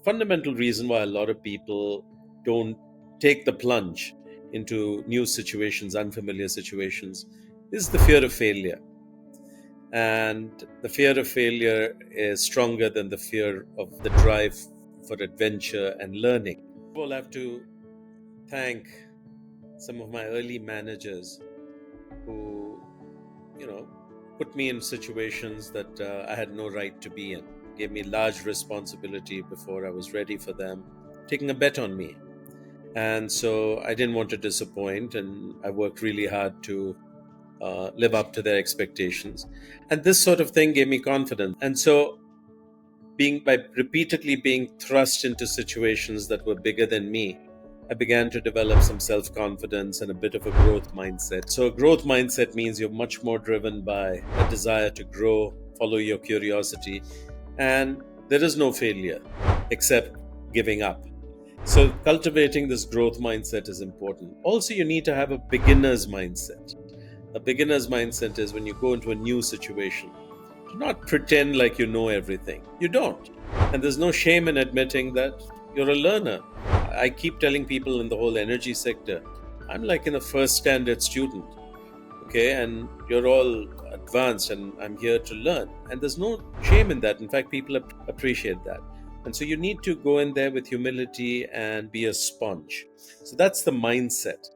fundamental reason why a lot of people don't take the plunge into new situations, unfamiliar situations, is the fear of failure. And the fear of failure is stronger than the fear of the drive for adventure and learning. Well, I have to thank some of my early managers who, you know, put me in situations that I had no right to be in, gave me large responsibility before I was ready for them, taking a bet on me. And so I didn't want to disappoint, and I worked really hard to live up to their expectations. And this sort of thing gave me confidence. And so, by repeatedly being thrust into situations that were bigger than me, I began to develop some self confidence and a bit of a growth mindset. So, a growth mindset means you're much more driven by a desire to grow, follow your curiosity, and there is no failure except giving up. So, cultivating this growth mindset is important. Also, you need to have a beginner's mindset. A beginner's mindset is when you go into a new situation, do not pretend like you know everything. You don't. And there's no shame in admitting that you're a learner. I keep telling people in the whole energy sector, I'm like in a first standard student, okay? And you're all advanced and I'm here to learn. And there's no shame in that. In fact, people appreciate that. And so you need to go in there with humility and be a sponge. So that's the mindset.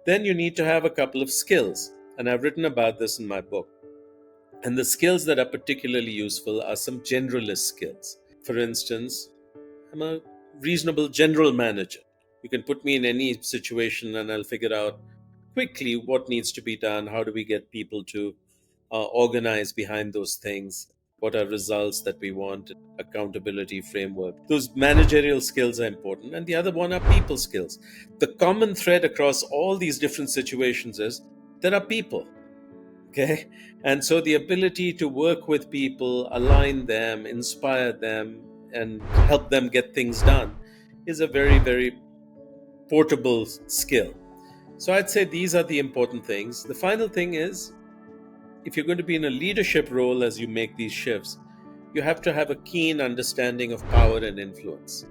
Then you need to have a couple of skills. And I've written about this in my book. And the skills that are particularly useful are some generalist skills. For instance, I'm a reasonable general manager. You can put me in any situation and I'll figure out quickly what needs to be done. How do we get people to organize behind those things? What are results that we want? Accountability framework. Those managerial skills are important. And the other one are people skills. The common thread across all these different situations is there are people. Okay. And so the ability to work with people, align them, inspire them, and help them get things done is a very, very portable skill. So I'd say these are the important things. The final thing is, if you're going to be in a leadership role as you make these shifts, you have to have a keen understanding of power and influence.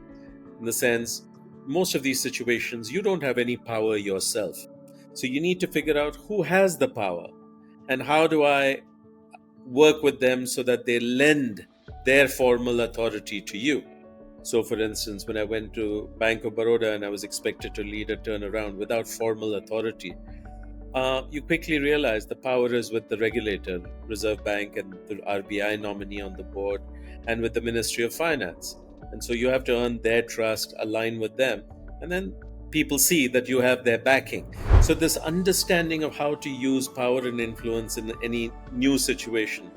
In the sense, most of these situations, you don't have any power yourself. So you need to figure out who has the power and how do I work with them so that they lend their formal authority to you. So, for instance, when I went to Bank of Baroda and I was expected to lead a turnaround without formal authority, you quickly realize the power is with the regulator, Reserve Bank, and the RBI nominee on the board, and with the Ministry of Finance. And so you have to earn their trust, align with them, and then people see that you have their backing. So this understanding of how to use power and influence in any new situation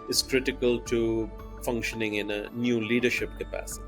is critical to functioning in a new leadership capacity.